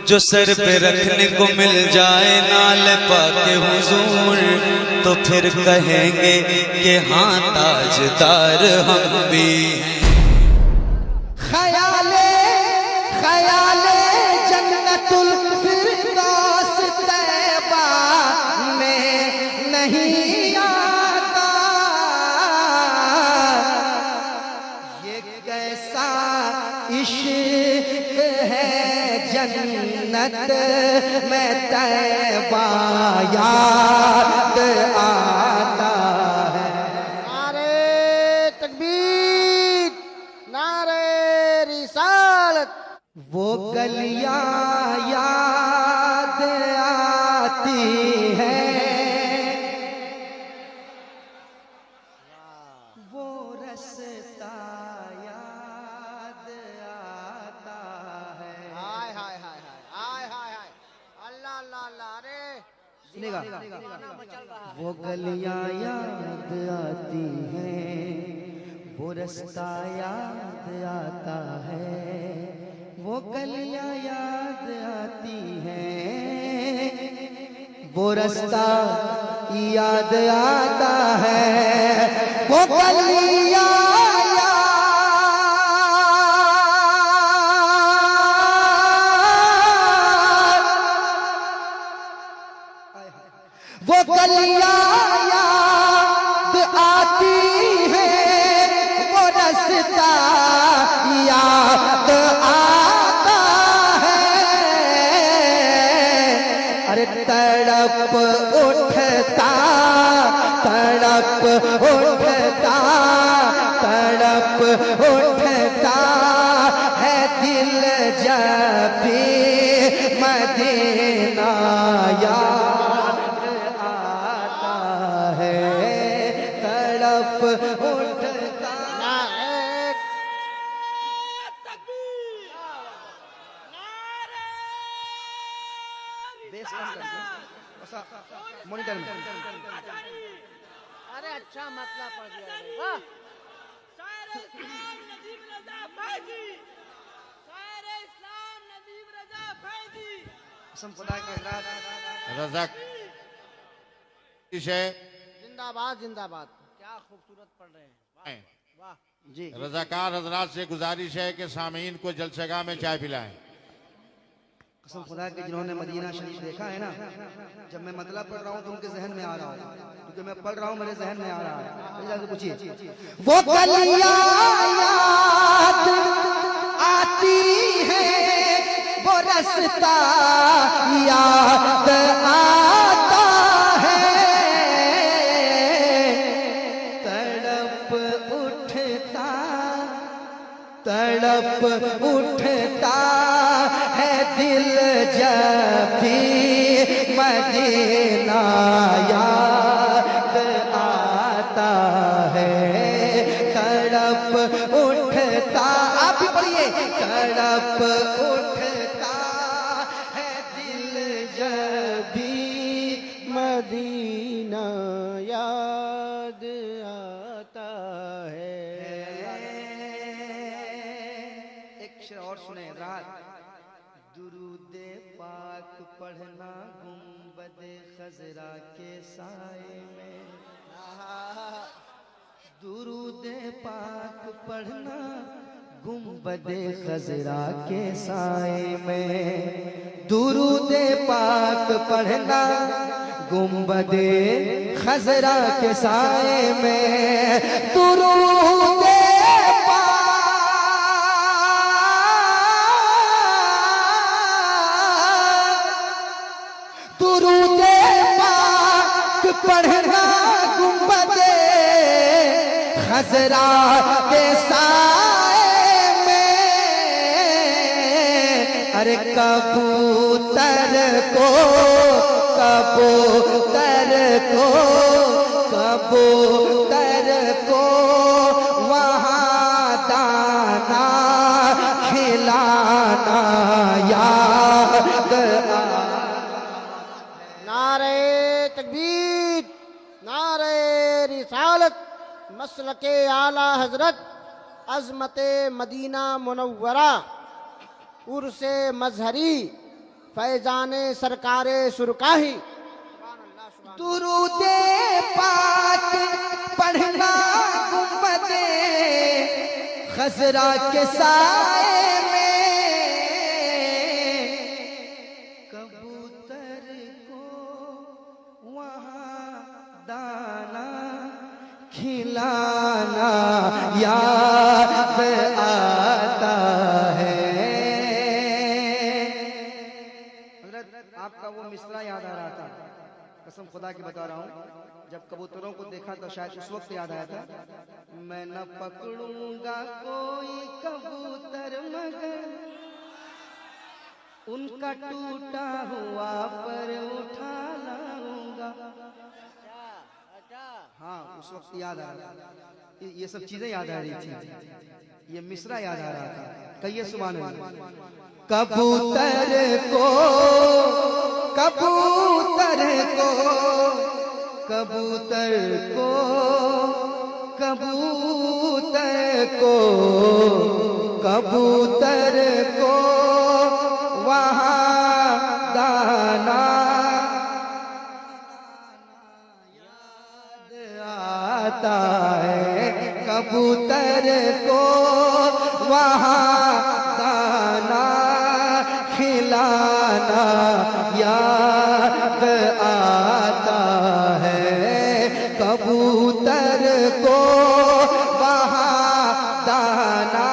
जो सर पे रखने को मिल जाए नाल पाके हुजूर, तो फिर कहेंगे कि हाँ ताजदार हम भी हैं। ख्याले ख्याले जन्नतुल फिरदौस तैबा में नहीं आता, ये कैसा इश्क है जन्नत में तैबा याद आता है। नारे तकबीर, नारे रिसालत। वो गलियां याद आती हैं, वो रास्ता याद आता है। हाय हाय हाय हाय हाय हाय हाय, अल्लाह अल्लाह अल्लाह। अरे सुनेगा, मचल रहा है। वो गलियां याद आती हैं, वो रास्ता याद आता है, वो गलियां याद आती हैं, वो रास्ता याद आता है, वो गलियां वो गलियां याद आती है, वो रास्ता याद आता है। अरे तड़प उठता तड़प उठता तड़प उठता है दिल जब भी मदीना याद आता है, तड़प उठता। नारे मॉनिटर में अरे अच्छा मतलब पड़ गया रे, वाह। कसम खुदा के रज़ाक है। जिंदाबाद जिंदाबाद, क्या खूबसूरत पढ़ रहे हैं, वाह जी। रज़ाकार हजरात से गुजारिश है कि सामीन को जलसेगाह में चाय पिलाएं। कसम खुदा के जिन्होंने मदीना शरीफ देखा है ना, जब मैं मतलब पढ़ रहा हूँ तो उनके जहन में आ रहा है, क्योंकि मैं पढ़ रहा हूँ मेरे जहन में आ रहा है। जाके पूछिए। वो गलियां याद आती है, वो रास्ता याद आता है, तड़प उठता तड़प उठता है दिल जब भी मदीना याद आता है, तड़प उठता। आप भी पढ़िए। तड़प उठता है दिल जब भी मदीना याद आता है। एक शेर और सुने रात। दुरूदे पाक पढ़ना गुंबदे खजरा के साए में, दुरूदे पाक पढ़ना गुंबदे खजरा के साए में, दुरूदे पाक पढ़ना गुंबदे खजरा के साए में, दुरूदे दुरूदे पाक पढ़ना गुंबदे खजरा के साए में। अरे कबूतर को कबूतर को कबूतर को वहाँ दाना खिलाना याद नारे तकबीर, नारे रिसालत। मसलके आला हजरत अज़मत मदीना मुनव्वरा उर्से मजहरी फैजाने सरकारे सुरकाही। दुरूदे पाक पढ़ना गुंबदे खजरा के साए में, कबूतर को वहाँ दाना खिलाना याद आता है। हज़रत आपका वो मिसरा याद आ रहा था, कसम खुदा की बता रहा हूँ, जब कबूतरों को देखा तो शायद उस वक्त याद आया था, मैं न पकड़ूंगा कोई कबूतर मगर उनका टूटा हुआ पर उठा लाऊंगा। हाँ, उस वक्त याद आ रहा था, ये सब चीजें याद आ रही थी, ये मिसरा याद आ रहा था। कहिए सुभान अल्लाह। कबूतर को कबूतर को कबूतर को कबूतर को कबूतर को वहाँ दाना याद आता है। कबूतर को वहाँ दाना खिलाना याद आता है। कबूतर को वहाँ दाना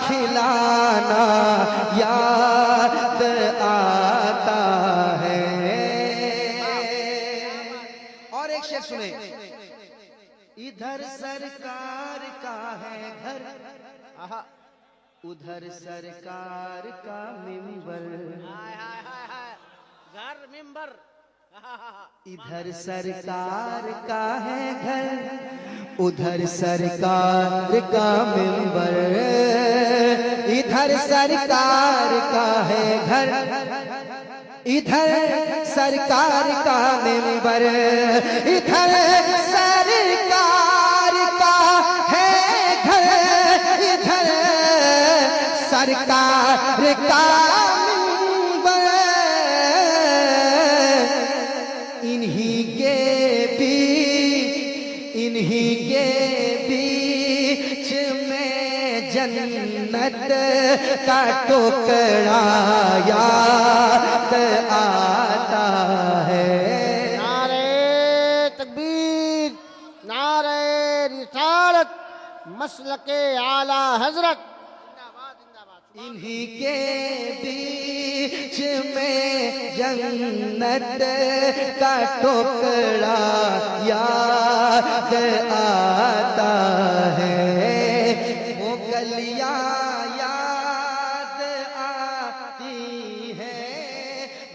खिलाना याद आता है। और एक शेर सुने, इधर सरकार का है घर, उधर सरकार का मिंबर, घर मिंबर। इधर सरकार का है घर, उधर सरकार का मिंबर, इधर सरकार का है घर, इधर सरकार का मिंबर, इधर सरकार का है घर, इधर सरकार का मिंबर, इन्हीं के बीच में जन्नत का टुकड़ा याद आता है। नारे तकबीर, नारे रिसालत, मसलके आला हजरत। जिंदाबाद जिंदाबाद। इन्हीं के बीच में जन्नत का टुकड़ा याद आता है। वो गलियां याद आती है,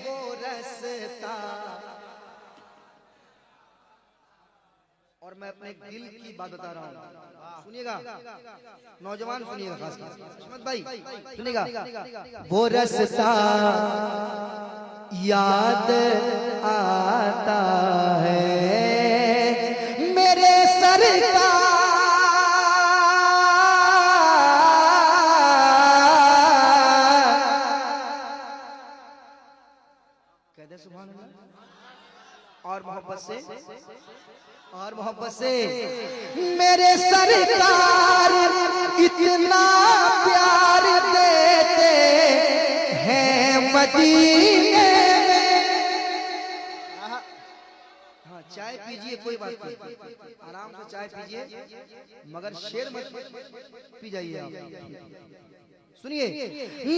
वो रास्ता। और मैं अपने दिल की बात बता रहा हूँ, सुनिएगा नौजवान, सुनिएगा खासकर अहमद भाई, सुनिएगा। वो रास्ता याद आता है मेरे सरकार, कहते सुभान अल्लाह। और मोहब्बत से, और मोहब्बत से, मेरे सरकार इतना प्यार देते हैं मदीने में। हाँ, चाय पीजिए, कोई बात नहीं, आराम से चाय पीजिए, मगर शेर मत पी जाइए आप। सुनिए,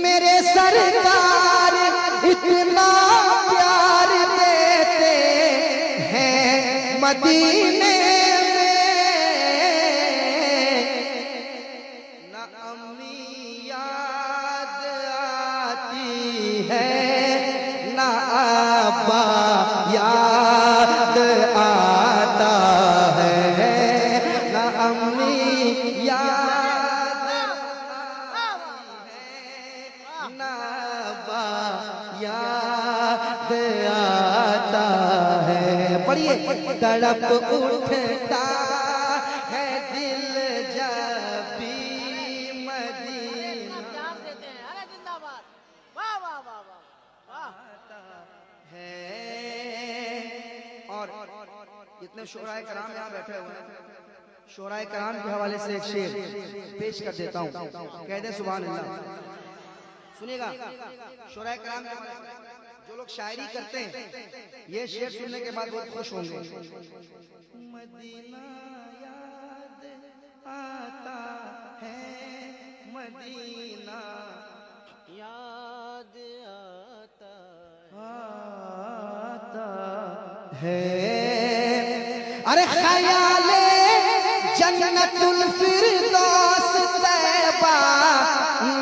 मेरे सरकार इतना प्यार देते हैं मदीने में, न अम्मी याद आती है, न अब्बा याद आता है, न अम्मी याद आती है, न अब्बा याद आता है। पढ़िए, तड़प उठता है दिल जब भी मदीना। प्यार देते हैं। अरे जिंदाबाद, वाह वाह वाह वाह। जितने शोराए कराम यहाँ बैठे हुए हैं, शोराए कराम के हवाले से एक शेर पेश कर देता हूँ, कह दे सुभान अल्लाह। सुनिएगा, शोराए कराम के हवाले से जो लोग शायरी करते हैं, ये शेर सुनने के बाद बहुत खुश होंगे। मदीना याद आता है, मदीना याद आता है, अरे ख्याले जन्नतुल फिरदौस तैबा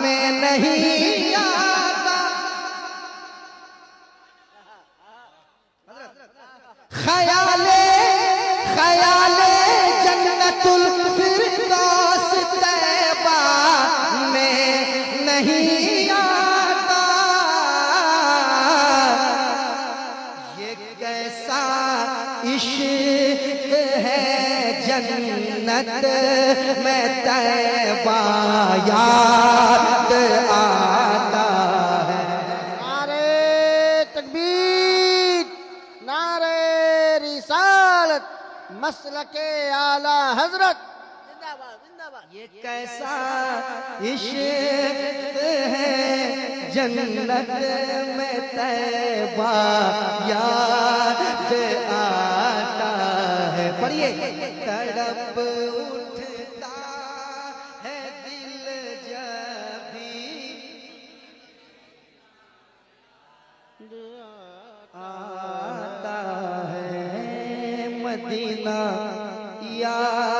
में नहीं आता, ख्याले जन्नतुल फिरदौस तैबा में नहीं आता। ये कैसा इश्क है जन्नत में तैबा याद आता है। नारे तकबीर, नारे रिसालत, मसलके आला हजरत, जिंदाबाद जिंदाबाद। ये कैसा इश्क है जन्नत में तैबा याद आता है। पढ़िए, तड़प उठता है दिल जब भी आता है मदीना याद